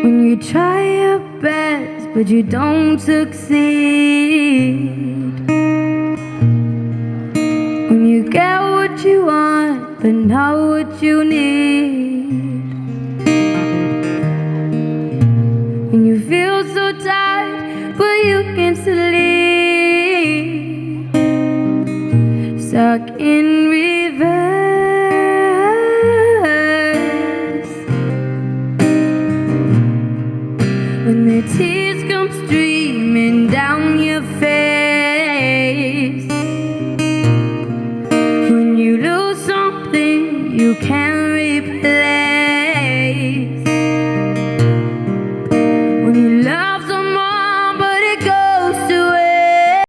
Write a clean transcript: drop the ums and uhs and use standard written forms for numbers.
When you try your best but you don't succeed, when you get what you want but not what you need, when you feel so tired but you can't sleep, stuck in reality.